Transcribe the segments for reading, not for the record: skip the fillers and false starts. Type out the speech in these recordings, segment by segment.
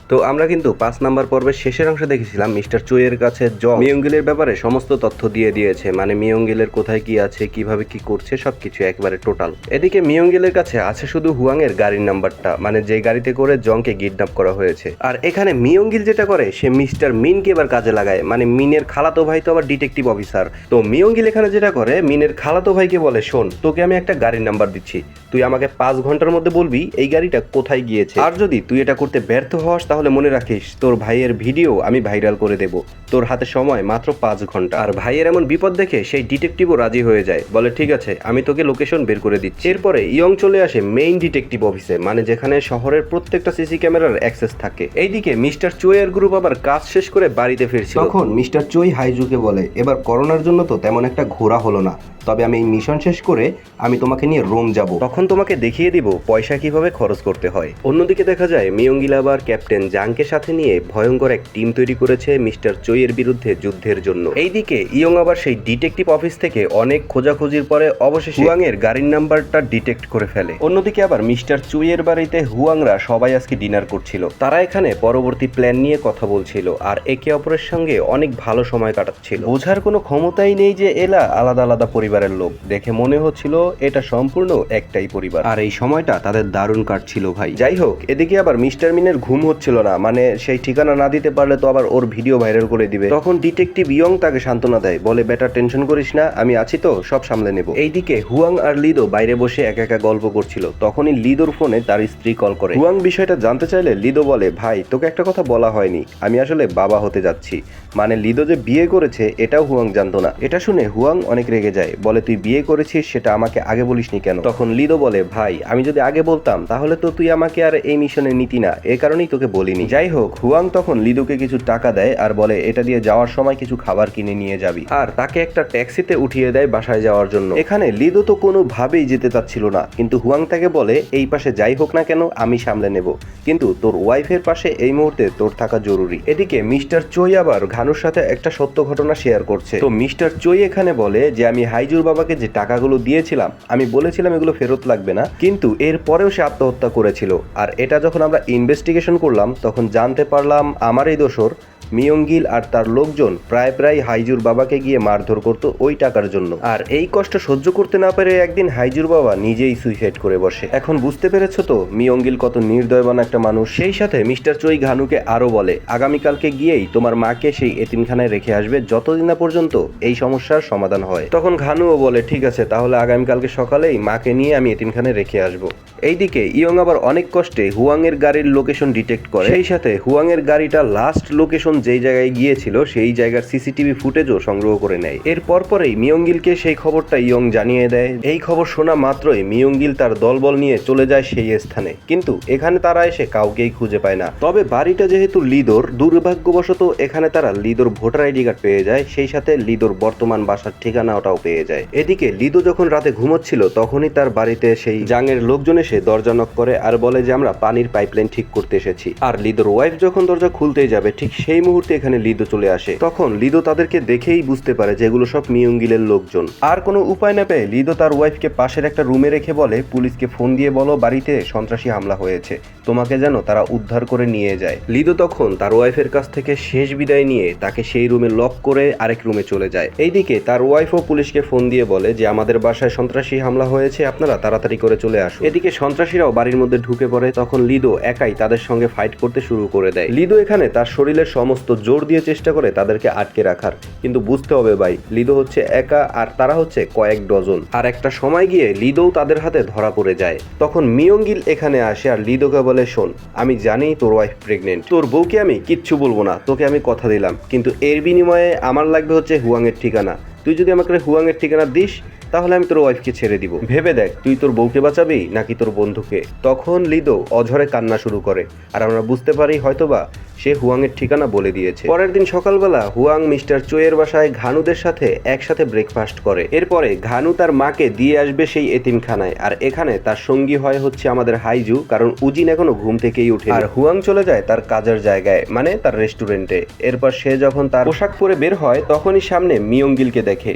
তো আমরা কিন্তু 5 নাম্বার পর্বের শেষের অংশে দেখেছিলাম মিস্টার চুইয়ের কাছে জং মিয়ঙ্গিলের ব্যাপারে সমস্ত তথ্য দিয়ে দিয়েছে, মানে মিয়ঙ্গিলের কোথায় কি আছে, কিভাবে কি করছে, সবকিছু একবারে টোটাল। এদিকে মিয়ঙ্গিলের কাছে আছে শুধু হুয়াং এর গাড়ির নাম্বারটা, মানে যে গাড়িতে করে জংকে কিডন্যাপ করা হয়েছে। আর এখানে মিয়ঙ্গিল যেটা করে, সে মিস্টার মিনকে এবার কাজে লাগায়, মানে মিনের খালাতো ভাই তো আবার ডিটেকটিভ অফিসার। তো মিয়ঙ্গিল এখানে যেটা করে, মিনের খালাতো ভাইকে বলে, শোন তোকে আমি একটা গাড়ির নাম্বার দিচ্ছি, তুই আমাকে 5 ঘন্টার মধ্যে বলবি এই গাড়িটা কোথায় গিয়েছে। আর যদি তুই এটা করতে ব্যর্থ হস তাহলে মনে রাখিস তোর ভাইয়ের ভিডিও আমি ভাইরাল করে দেব। তোর হাতে সময় মাত্র 5 ঘন্টা। আর ভাইয়ের এমন বিপদ দেখে সেই ডিটেকটিভও রাজি হয়ে যায়, বলে ঠিক আছে আমি তোকে লোকেশন বের করে দিচ্ছি। এরপরে ইয়ং চলে আসে মেইন ডিটেকটিভ অফিসে, মানে যেখানে শহরের প্রত্যেকটা সিসি ক্যামেরার অ্যাক্সেস থাকে। এইদিকে মিস্টার চুইয়ের গ্রুপ আবার কাজ শেষ করে বাড়িতে ফিরছিল। তখন মিস্টার চুই হাইজুকে বলে, এবার করোনার জন্য তো তেমন একটা ঘোরা হলো না, তবে আমি এই মিশন শেষ করে আমি তোমাকে নিয়ে রোম যাব, তখন তোমাকে দেখিয়ে দিব পয়সা কিভাবে খরচ করতে হয়। অন্যদিকে দেখা যায় মিয়ঙ্গিল আবার ক্যাপ্টেন জাংকে সাথে নিয়ে ভয়ঙ্কর এক টিম তৈরি করেছে মিস্টার চুইয়ের বিরুদ্ধে যুদ্ধের জন্য। এইদিকে ইয়ং আবার সেই ডিটেকটিভ অফিস থেকে অনেক খোঁজাখুঁজির পরে অবশেষে হুয়াং এর গাড়ির নাম্বারটা ডিটেক্ট করে ফেলে। অন্যদিকে আবার মিস্টার চুইয়ের বাড়িতে হুয়াংরা সবাই আজকে ডিনার করছিল। তারা এখানে পরবর্তী প্ল্যান নিয়ে কথা বলছিল আর একে অপরের সঙ্গে অনেক ভালো সময় কাটাচ্ছিল। বোঝার কোনো ক্ষমতাই নেই যে এলা আলাদা আলাদা পরিবারের লোক, দেখে মনে হচ্ছিল এটা সম্পূর্ণ একটাই পরিবার। আর এই সময়টা তাদের দারুণ কাটছিল ভাই। যাই হোক, এদিকে আবার মিস্টার মিনের ঘুম হচ্ছিল না, মানে সেই ঠিকানা না দিতে পারলে তো আবার ওর ভিডিও ভাইরাল করে দিবে। তখন ডিটেকটিভ ইয়ং তাকে সান্ত্বনা দেয়, বলে বেটা টেনশন করিস না, আমি আছি তো, সব সামলে নেব। এইদিকে হুয়াং আর লিদো বাইরে বসে একা একা গল্প করছিল। তখনই লিদোর ফোনে তার স্ত্রী কল করে। হুয়াং বিষয়টা জানতে চাইলে লিদো বলে, ভাই তোকে একটা কথা বলা হয়নি, আমি আসলে বাবা হতে যাচ্ছি। মানে লিদো যে বিয়ে করেছে এটাও হুয়াং জানতো না। এটা শুনে হুয়াং অনেক রেগে যায়, বলে তুই বিয়ে করেছিস সেটা আমাকে আগে বলিসনি কেন? তখন লিদো বলে, ভাই আমি যদি আগে বলতাম তাহলে তো তুই আমাকে আর এই মিশনে নিতি না, এ কারণেই তোকে বলিনি। যাই হোক, হুয়াং তখন লিদোকে কিছু টাকা দেয় আর বলে এটা দিয়ে যাওয়ার সময় কিছু খাবার কিনে নিয়ে যাবি, আর তাকে একটা ট্যাক্সিতে উঠিয়ে দেয় বাসায় যাওয়ার জন্য। এখানে লিদো তো কোনোভাবেই যেতে চাচ্ছিল না, কিন্তু হুয়াং তাকে বলে এই পাশে যাই হোক না কেন আমি সামলে নেব, কিন্তু তোর ওয়াইফের পাশে এই মুহূর্তে তোর থাকা জরুরি। এদিকে মিস্টার চই আবার ঘানুর সাথে একটা সত্য ঘটনা শেয়ার করছে। তো মিস্টার চই এখানে বলে যে আমি হাইজুর বাবাকে যে টাকাগুলো দিয়েছিলাম আমি বলেছিলাম এগুলো ফেরত লাগবে না, কিন্তু এর পরেও সে আত্মহত্যা করেছিল। আর এটা যখন আমরা ইনভেস্টিগেশন করলাম তখন জানতে পারলাম আমার এই দোসর মিয়ঙ্গিল আর তার লোকজন প্রায় হাইজুর বাবাকে গিয়ে মারধর করতো ওই টাকার জন্য। আর এই কষ্ট সহ্য করতে না পেরে একদিন হাইজুর বাবা নিজেই সুইসাইড করে বসে। এখন বুঝতে পেরেছো তো মিয়ঙ্গিল কত নির্দয়বান একটা মানুষ। সেই সাথে মিস্টার চই ঘানুকে আরো বলে, আগামীকালকে গিয়েই তোমার মাকে সেই এতিমখানায় রেখে আসবে যতদিন না পর্যন্ত এই সমস্যার সমাধান হয়। তখন ঘানুও বলে ঠিক আছে, তাহলে আগামীকালকে সকালেই মাকে নিয়ে আমি এতিমখানায় রেখে আসবো। এইদিকে ইয়ং আবার অনেক কষ্টে হুয়াং এর গাড়ির লোকেশন ডিটেক্ট করে। সেই সাথে হুয়াং এর গাড়িটা লাস্ট লোকেশন যেই জায়গায় গিয়েছিল সেই জায়গার সিসিটিভি ফুটেজও সংগ্রহ করে নেয়। এর পরপরেই মিয়ঙ্গিলকে সেই খবরটা ইয়ং জানিয়ে দেয়। এই খবর শোনা মাত্রই মিয়ঙ্গিল তার দলবল নিয়ে চলে যায় সেই স্থানে, কিন্তু এখানে তারা এসে কাউকেই খুঁজে পায় না। তবে বাড়িটা যেহেতু লিদোর, দুর্ভাগ্যবশত এখানে তারা লিদোর ভোটার আইডি কার্ড পেয়ে যায়, সেই সাথে লিদোর বর্তমান বাসার ঠিকানাটাও পেয়ে যায়। এদিকে লিদো যখন রাতে ঘুমোচ্ছিল তখনই তার বাড়িতে সেই জাংয়ের লোকজন এসে দরজা নক করে আর বলে যে আমরা পানির পাইপলাইন ঠিক করতে এসেছি। আর লিদোর ওয়াইফ যখন দরজা খুলতেই যাবে ঠিক সেই মুহূর্তে এখানে লিদো চলে আসে। তখন লিদো তাদেরকে দেখেই বুঝতে পারে যে এগুলো সব মিয়ঙ্গিলের লোকজন। আর কোনো উপায় না পেয়ে লিদো তার ওয়াইফকে পাশের একটা রুমে রেখে বলে, পুলিশকে ফোন দিয়ে বলো বাড়িতে সন্ত্রাসী হামলা হয়েছে, তোমাকে যেন তারা উদ্ধার করে নিয়ে যায়। লিদো তখন তার ওয়াইফের কাছ থেকে শেষ বিদায় নিয়ে তাকে সেই রুমে লক করে আরেক রুমে চলে যায়। এইদিকে তার ওয়াইফও পুলিশকে ফোন দিয়ে বলে যে আমাদের বাসায় সন্ত্রাসী হামলা হয়েছে, আপনারা তাড়াতাড়ি করে চলে আসুন। এদিকে সন্ত্রাসীরাও বাড়ির মধ্যে ঢুকে পড়ে। তখন লিদো একাই তাদের সঙ্গে ফাইট করতে শুরু করে দেয়। লিদো এখানে তার শরীরের সমস্ত জোর দিয়ে চেষ্টা করে তাদেরকে আটকে রাখার, কিন্তু বুঝতে হবে ভাই লিদো হচ্ছে একা আর তারা হচ্ছে কয়েক ডজন। আর একটা সময় গিয়ে লিদোও তাদের হাতে ধরা পড়ে যায়। তখন মিয়ঙ্গিল এখানে আসে আর লিদোকে বলে, শোন আমি জানি তোর ওয়াইফ প্রেগনেন্ট, তোর বউকে আমি কিচ্ছু বলবো না, তোকে আমি কথা দিলাম, কিন্তু এর বিনিময়ে আমার লাগবে হচ্ছে হুয়াং এর ঠিকানা। তুই যদি আমাকে হুয়াং এর ঠিকানা দিস তাহলে আমি তোর ওয়াইফকে ছেড়ে দিব, ভেবে দেখ তুই তোর বউকে বাঁচাবি নাকি তোর বন্ধুকে। তখন লিদো অঝরে কান্না শুরু করে আর আমরা বুঝতে পারি হয়তোবা সে হুয়াং এর ঠিকানা বলে দিয়েছে। পরের দিন সকালবেলা হুয়াং মিস্টার চোয়ের বাসায় ঘানুদের সাথে একসাথে ব্রেকফাস্ট করে। এরপরে ঘানু তার মাকে দিয়ে আসবে সেই এতিমখানায়, আর এখানে তার সঙ্গী হয় হচ্ছে আমাদের হাইজু, কারণ উজিন এখনো ঘুম থেকেই উঠে। আর হুয়াং চলে যায় তার কাজের জায়গায়, মানে তার রেস্টুরেন্টে। এরপর সে যখন তার পোশাক পরে বের হয় তখনই সামনে মিয়ঙ্গিলকে দেখে।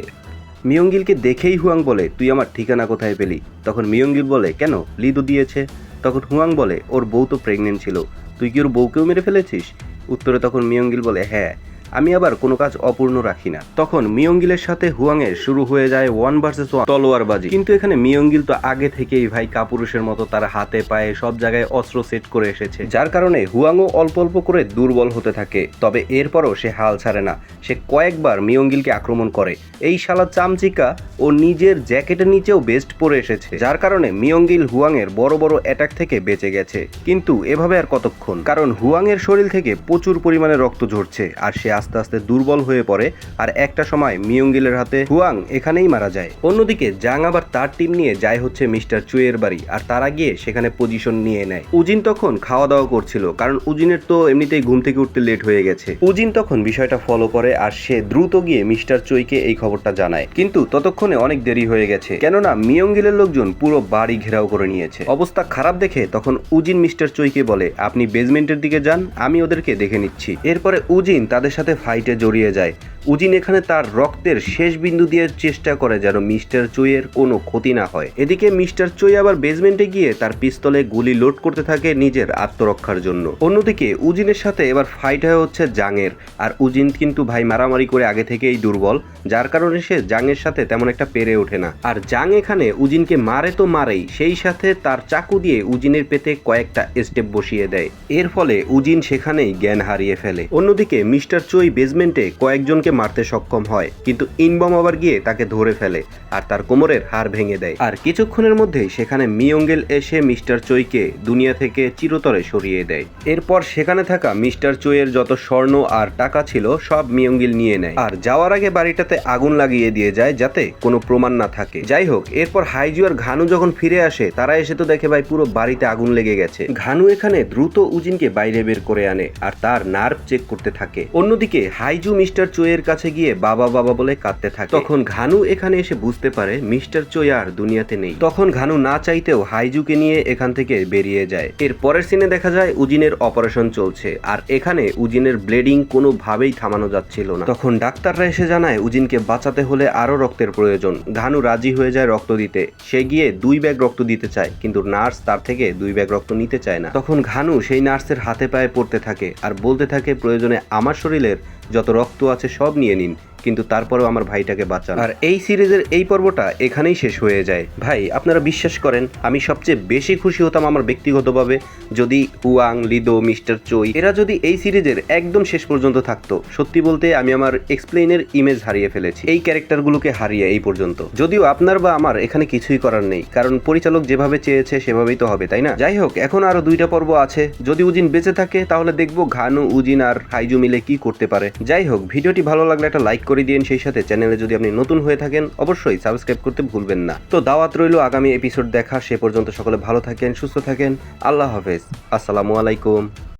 মিয়ঙ্গিলকে দেখেই হুয়াং বলে, তুই আমার ঠিকানা কোথায় পেলি? তখন মিয়ঙ্গিল বলে, কেন লিদো দিয়েছে। তখন হুয়াং বলে, ওর বউ তো প্রেগনেন্ট ছিল, তুই কি ওর বউকেও মেরে ফেলেছিস? উত্তরে তখন মিয়ঙ্গিল বলে, হ্যাঁ, আমি আবার কোনো কাজ অপূর্ণ রাখি না। তখন মিয়ঙ্গিলের সাথে হুয়াংয়ের শুরু হয়ে যায় 1 ভার্সেস 1 তলোয়ারবাজি। কিন্তু এখানে মিয়ঙ্গিল তো আগে থেকেই ভাই কাপুরুষের মতো তার হাতে পায়ে সব জায়গায় অস্ত্র সেট করে এসেছে, যার কারণে হুয়াংও অল্প অল্প করে দুর্বল হতে থাকে। তবে এরপরও সে হাল ছাড়ে না, সে কয়েকবার মিয়ঙ্গিলকে আক্রমণ করে। এই শালা চামচিকা ও নিজের জ্যাকেটের নিচেও বেস্ট পরে এসেছে, যার কারণে মিয়ঙ্গিল হুয়াংয়ের বড় বড় অ্যাটাক থেকে বেঁচে গেছে। কিন্তু এভাবে আর কতক্ষণ, কারণ হুয়াংয়ের শরীর থেকে প্রচুর পরিমাণে রক্ত ঝরছে আর সে আস্তে আস্তে দুর্বল হয়ে পড়ে। আর একটা সময় মিয়ঙ্গিলের হাতে হুয়াং এখানেই মারা যায়। অন্যদিকে জাং আবার তার টিম নিয়ে যায় হচ্ছে মিস্টার চুয়ের বাড়ি, আর তারা গিয়ে সেখানে পজিশন নিয়ে নেয়। উজিন তখন খাওয়া দাওয়া করছিল, কারণ উজিনের তো এমনিতেই ঘুম থেকে উঠতে লেট হয়ে গেছে। উজিন তখন বিষয়টা ফলো করে আর সে দ্রুত গিয়ে মিস্টার চুইকে এই খবরটা জানায়। কিন্তু ততক্ষণে অনেক দেরি হয়ে গেছে, কেননা মিয়ঙ্গিলের লোকজন পুরো বাড়ি ঘেরাও করে নিয়েছে। অবস্থা খারাপ দেখে তখন উজিন মিস্টার চুইকে বলে, আপনি বেসমেন্টের দিকে যান, আমি ওদেরকে দেখে নিচ্ছি। এরপরে উজিন তাদের সাথে ফাইটে জড়িয়ে যায়। উজিন এখানে তার রক্তের শেষ বিন্দু দিয়ে চেষ্টা করে যেন মিস্টার চুইয়ের কোনো ক্ষতি না হয়। এদিকে মিস্টার চুই আবার বেসমেন্টে গিয়ে তার পিস্তলে গুলি লোড করতে থাকে নিজের আত্মরক্ষার জন্য। অন্যদিকে উজিনের সাথে এবার ফাইট হয়ে হচ্ছে জাংয়ের, আর উজিন কিন্তু ভাই মারামারি করে আগে থেকেই দুর্বল, যার কারণে সে জাংয়ের সাথে তেমন একটা পেরে ওঠে না। আর জাং এখানে উজিনকে মারে তো মারেই, সেই সাথে তার চাকু দিয়ে উজিনের পেতে কয়েকটা স্টেপ বসিয়ে দেয়। এর ফলে উজিন সেখানেই জ্ঞান হারিয়ে ফেলে। অন্যদিকে মিস্টার চুই বেসমেন্টে কয়েকজনকে মারতে সক্ষম হয়, কিন্তু ইনবম আবার গিয়ে তাকে ধরে ফেলে আর তার কোমরের হাড় ভেঙে দেয়। আর কিছুক্ষণের মধ্যেই সেখানে মিয়ঙ্গিল এসে মিস্টার চুইকে দুনিয়া থেকে চিরতরে সরিয়ে দেয়। এরপর সেখানে থাকা মিস্টার চুইয়ের যত স্বর্ণ আর টাকা ছিল সব মিয়ঙ্গিল নিয়ে নেয়, আর যাওয়ার আগে বাড়িটাতে আগুন লাগিয়ে দিয়ে যায় যাতে কোনো প্রমাণ না থাকে। যাই হোক, এরপর হাইজু আর ঘানু যখন ফিরে আসে, তারা এসে তো দেখে ভাই পুরো বাড়িতে আগুন লেগে গেছে। ঘানু এখানে দ্রুত উজিনকে বাইরে বের করে আনে আর তার নার্ভ চেক করতে থাকে। অন্যদিকে হাইজু মিস্টার চুইয়ের কাছে গিয়ে বাবা বাবা বলে কাঁদতে থাকে। তখন ঘানু এখানে এসে বুঝতে পারে মিস্টার চুই আর দুনিয়াতে নেই। তখন ঘানু না চাইতেও হাইজুকে নিয়ে এখান থেকে বেরিয়ে যায়। এর পরের সিনে দেখা যায় উজিনের অপারেশন চলছে, আর এখানে উজিনের ব্লিডিং কোনোভাবেই থামানো যাচ্ছিল না। তখন ডাক্তাররা এসে জানায় উজিনকে বাঁচাতে হলে আরো রক্তের প্রয়োজন। ঘানু রাজি হয়ে যায় রক্ত দিতে। সে গিয়ে 2 ব্যাগ রক্ত দিতে চায়, কিন্তু নার্স তার থেকে 2 ব্যাগ রক্ত নিতে চায় না। তখন ঘানু সেই নার্সের হাতে পায়ে পড়তে থাকে আর বলতে থাকে, প্রয়োজনে আমার শরীরের যত রক্ত আছে সব নিয়ে নিন, কিন্তু তারপরেও আমার ভাইটাকে বাঁচান। আর এই সিরিজের এই পর্বটা এখানেই শেষ হয়ে যায়। ভাই, আপনারা বিশ্বাস করেন আমি সবচেয়ে বেশি খুশি হতাম আমার ব্যক্তিগতভাবে যদি হুয়াং, লিদো, মিস্টার চুই এরা যদি এই সিরিজের একদম শেষ পর্যন্ত থাকতো। সত্যি বলতে আমি আমার এক্সপ্লেইনের ইমেজ হারিয়ে ফেলেছি এই ক্যারেক্টারগুলোকে হারিয়ে এই পর্যন্ত। যদিও আপনার বা আমার এখানে কিছুই করার নেই, কারণ পরিচালক যেভাবে চেয়েছে সেভাবেই তো হবে, তাই না? যাই হোক, এখন আরো 2টা পর্ব আছে। যদি উজিন বেঁচে থাকে তাহলে দেখবো ঘানু, উজিন আর হাইজু মিলে কি করতে পারে। যাই হোক, ভিডিওটি ভালো লাগলে একটা লাইক করে দিন। সেই সাথে চ্যানেলে যদি আপনি নতুন হয়ে থাকেন অবশ্যই সাবস্ক্রাইব করতে ভুলবেন না। তো দাওয়াত রইল আগামী এপিসোড দেখা। সে পর্যন্ত সকলে ভালো থাকেন, সুস্থ থাকেন। আল্লাহ হাফেজ, আসসালামু আলাইকুম।